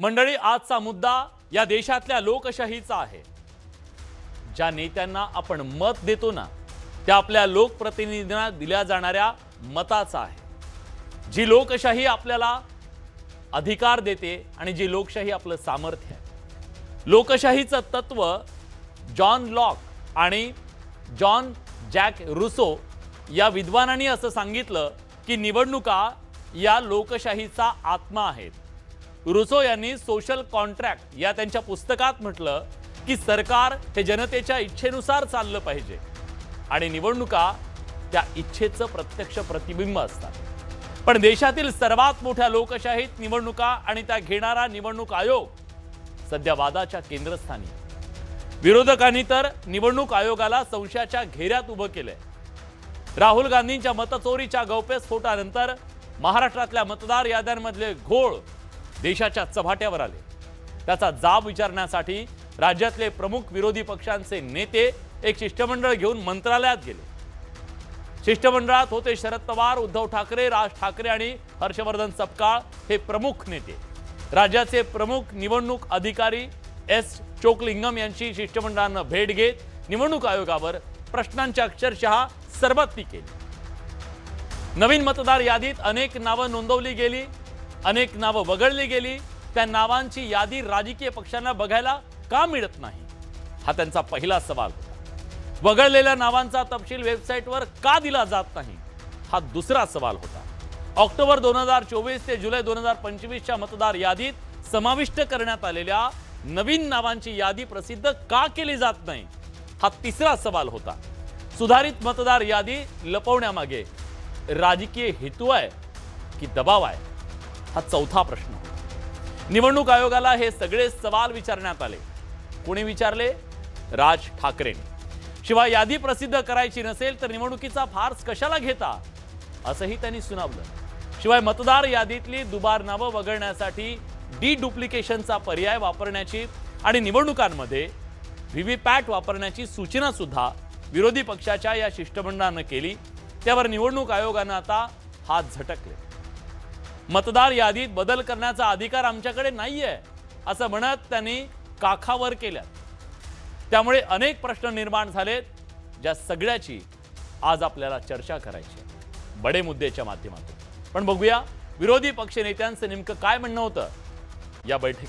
मंडळी, आजचा मुद्दा या देशातल्या लोकशाहीचा आहे। ज्या नेत्यांना आपण मत देतो ना, त्या आपल्या लोकप्रतिनिधींना दिल्या जाणाऱ्या मताचा आहे। जी लोकशाही आपल्याला अधिकार देते आणि जी लोकशाही आपलं सामर्थ्य आहे। लोकशाहीचं तत्व जॉन लॉक आणि जॉन जॅक रुसो या विद्वानांनी असं सांगितलं की निवडणुका या लोकशाहीचा आत्मा आहेत। रुसो यांनी सोशल कॉन्ट्रॅक्ट या त्यांच्या पुस्तकात म्हटलं की सरकार हे जनतेच्या इच्छेनुसार चाललं पाहिजे आणि निवडणुका त्या इच्छेचं प्रत्यक्ष प्रतिबिंब असतात। पण देशातील सर्वात मोठ्या लोकशाहीत निवडणुका आणि त्या घेणारा निवडणूक आयोग सध्या वादाच्या केंद्रस्थानी। विरोधकांनी तर निवडणूक आयोगाला संशयाच्या घेऱ्यात उभं केलंय। राहुल गांधींच्या मतचोरीच्या गौप्यस्फोटानंतर महाराष्ट्रातल्या मतदार याद्यांमधले घोळ देशाच्या चव्हाट्यावर आले। त्याचा जाब विचारण्यासाठी राज्यातले प्रमुख विरोधी पक्षांचे नेते एक शिष्टमंडळ घेऊन मंत्रालयात गेले। शिष्टमंडळात होते शरद पवार, उद्धव ठाकरे, राज ठाकरे आणि हर्षवर्धन सपकाळ हे प्रमुख नेते। राज्याचे प्रमुख निवडणूक अधिकारी एस चोकलिंगम यांची शिष्टमंडळानं भेट घेत निवडणूक आयोगावर प्रश्नांची अक्षरशः सरबत्ती केली। नवीन मतदार यादीत अनेक नावं नोंदवली गेली, अनेक नावं वगळली गेली। त्या नावांची यादी राजकीय पक्षांना बघायला का मिळत नाही, हा त्यांचा पहिला सवाल होता। वगळलेल्या नावांचा तपशील वेबसाईटवर का दिला जात नाही, हा दुसरा सवाल होता। ऑक्टोबर 2024 ते जुलै 2025च्या मतदार यादीत समाविष्ट करण्यात आलेल्या नवीन नावांची यादी प्रसिद्ध का केली जात नाही, हा तिसरा सवाल होता। सुधारित मतदार यादी लपवण्यामागे राजकीय हेतू आहे की दबाव आहे, हा चौथा प्रश्न होता। निवडणूक आयोगाला हे सगळे सवाल विचारण्यात आले। कोणी विचारले? राज ठाकरेंनी। शिवाय यादी प्रसिद्ध करायची नसेल तर निवडणुकीचा फार्स कशाला घेता, असंही त्यांनी सुनावलं। शिवाय मतदार यादीतली दुबार नावं वगळण्यासाठी डुप्लिकेशनचा पर्याय वापरण्याची आणि निवडणुकांमध्ये व्हीव्हीपॅट वापरण्याची सूचना सुद्धा विरोधी पक्षाच्या या शिष्टमंडळानं केली। त्यावर निवडणूक आयोगानं आता हात झटकले। मतदार यादीत बदल करण्याचा अधिकार आमच्याकडे नाहीये असं म्हणत त्यांनी काखावर केल्या। त्यामुळे अनेक प्रश्न निर्माण झालेत, ज्या सगळ्याची आज आपल्याला चर्चा करायची आहे बडे मुद्द्याच्या माध्यमातून। पण बघूया विरोधी पक्ष नेत्यांचं नेमकं काय म्हणणं होतं या बैठकीत।